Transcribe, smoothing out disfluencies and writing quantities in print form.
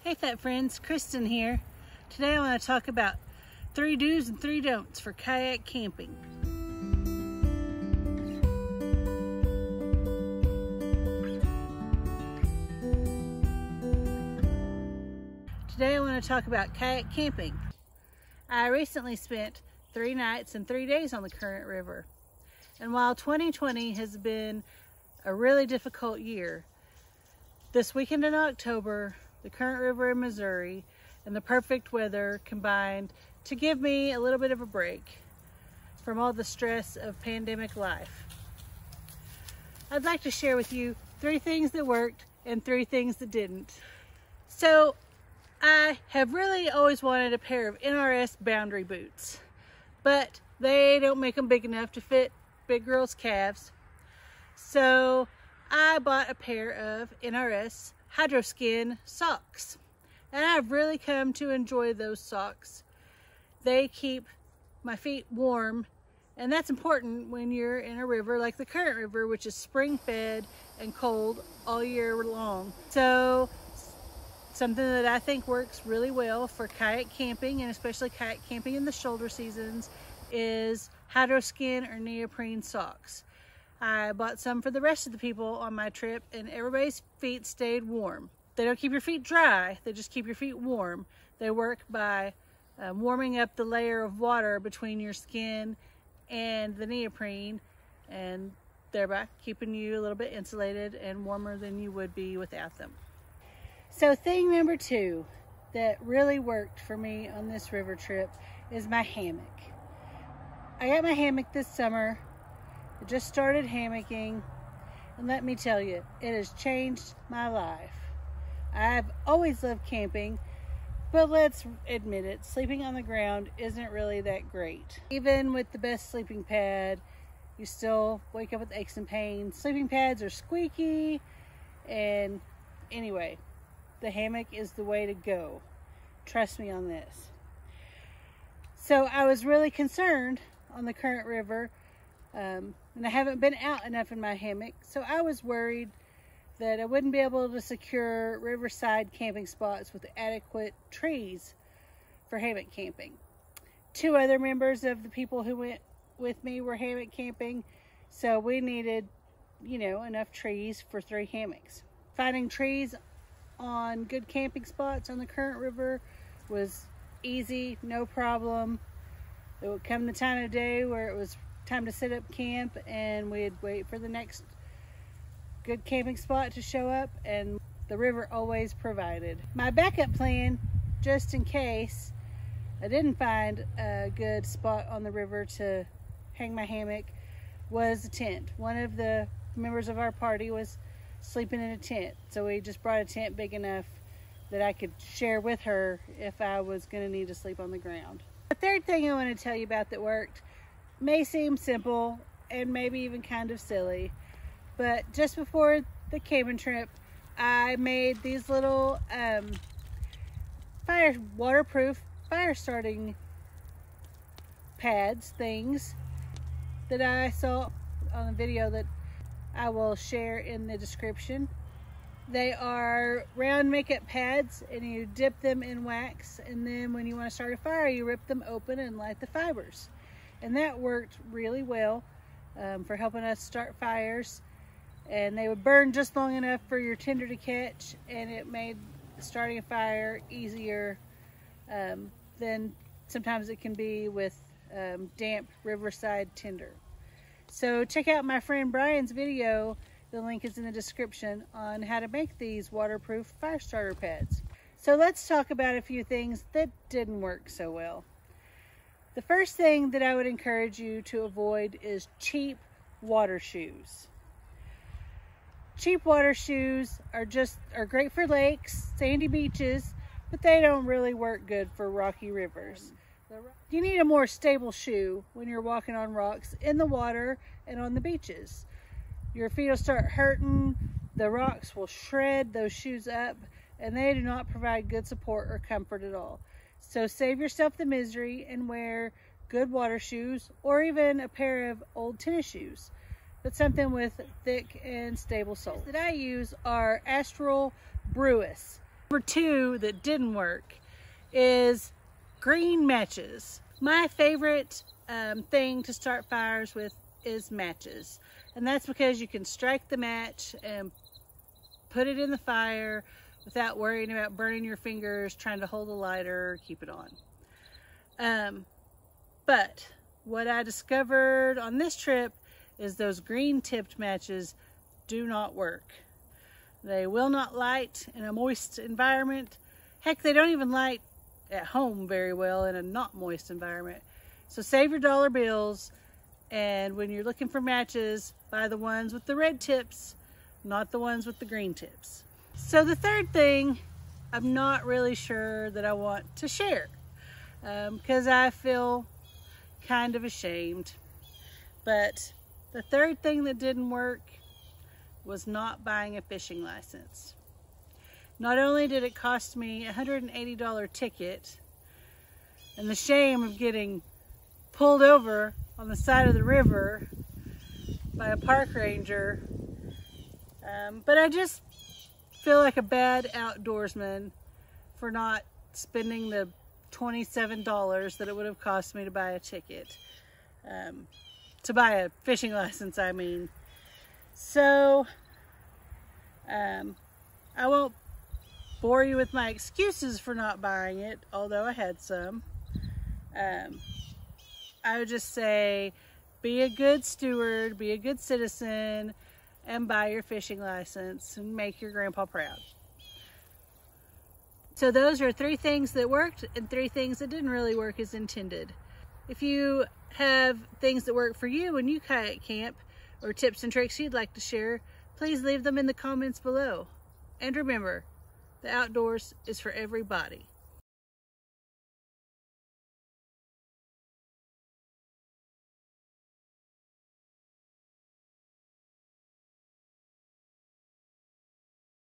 Hey Fat Friends, Kristen here. Today I want to talk about 3 do's and 3 don'ts for kayak camping. Today I want to talk about kayak camping. I recently spent 3 nights and 3 days on the Current River. And while 2020 has been a really difficult year, this weekend in October, the Current River in Missouri and the perfect weather combined to give me a little bit of a break from all the stress of pandemic life. I'd like to share with you 3 things that worked and 3 things that didn't. So I have really always wanted a pair of NRS boundary boots, but they don't make them big enough to fit big girls' calves. So I bought a pair of NRS Hydroskin socks, and I've really come to enjoy those socks. They keep my feet warm, and that's important when you're in a river like the Current River, which is spring fed and cold all year long. So something that I think works really well for kayak camping, and especially kayak camping in the shoulder seasons, is Hydroskin or neoprene socks. I bought some for the rest of the people on my trip, and everybody's feet stayed warm. They don't keep your feet dry, they just keep your feet warm. They work by warming up the layer of water between your skin and the neoprene, and thereby keeping you a little bit insulated and warmer than you would be without them. So thing number 2 that really worked for me on this river trip is my hammock. I got my hammock this summer. I just started hammocking, and let me tell you, it has changed my life. I've always loved camping, but let's admit it, sleeping on the ground isn't really that great. Even with the best sleeping pad, you still wake up with aches and pains. Sleeping pads are squeaky, and anyway, the hammock is the way to go. Trust me on this. So I was really concerned on the Current River, and I haven't been out enough in my hammock, so I was worried that I wouldn't be able to secure riverside camping spots with adequate trees for hammock camping. 2 other members of the people who went with me were hammock camping, so we needed, enough trees for 3 hammocks. Finding trees on good camping spots on the Current River was easy, no problem. It would come the time of day where it was time to set up camp, and we'd wait for the next good camping spot to show up, and the river always provided. My backup plan, just in case I didn't find a good spot on the river to hang my hammock, was a tent. One of the members of our party was sleeping in a tent, so we just brought a tent big enough that I could share with her if I was going to need to sleep on the ground. The 3rd thing I want to tell you about that worked may seem simple and maybe even kind of silly, but just before the cabin trip, I made these little waterproof fire starting pads things that I saw on a video that I will share in the description. They are round makeup pads, and you dip them in wax, and then when you want to start a fire, you rip them open and light the fibers. And that worked really well for helping us start fires, and they would burn just long enough for your tinder to catch, and it made starting a fire easier than sometimes it can be with damp riverside tinder. So check out my friend Brian's video, the link is in the description, on how to make these waterproof fire starter pads. So let's talk about a few things that didn't work so well. The first thing that I would encourage you to avoid is cheap water shoes. Cheap water shoes are great for lakes, sandy beaches, but they don't really work good for rocky rivers. You need a more stable shoe when you're walking on rocks in the water and on the beaches. Your feet will start hurting, the rocks will shred those shoes up, and they do not provide good support or comfort at all. So save yourself the misery and wear good water shoes, or even a pair of old tennis shoes, but something with thick and stable soles. That I use are Astral Brewis. Number 2 that didn't work is green matches. My favorite thing to start fires with is matches. And that's because you can strike the match and put it in the fire without worrying about burning your fingers, trying to hold the lighter, or keep it on. But what I discovered on this trip is those green tipped matches do not work. They will not light in a moist environment. Heck, they don't even light at home very well in a not moist environment. So save your dollar bills, and when you're looking for matches, buy the ones with the red tips, not the ones with the green tips. So the third thing, I'm not really sure that I want to share because I feel kind of ashamed. But the third thing that didn't work was not buying a fishing license. Not only did it cost me a $180 ticket and the shame of getting pulled over on the side of the river by a park ranger, but I just feel like a bad outdoorsman for not spending the $27 that it would have cost me to buy a ticket, to buy a fishing license, I mean. So I won't bore you with my excuses for not buying it, although I had some. I would just say, be a good steward, be a good citizen, and buy your fishing license and make your grandpa proud. So those are 3 things that worked and 3 things that didn't really work as intended. If you have things that work for you when you kayak camp, or tips and tricks you'd like to share, please leave them in the comments below. And remember, the outdoors is for everybody.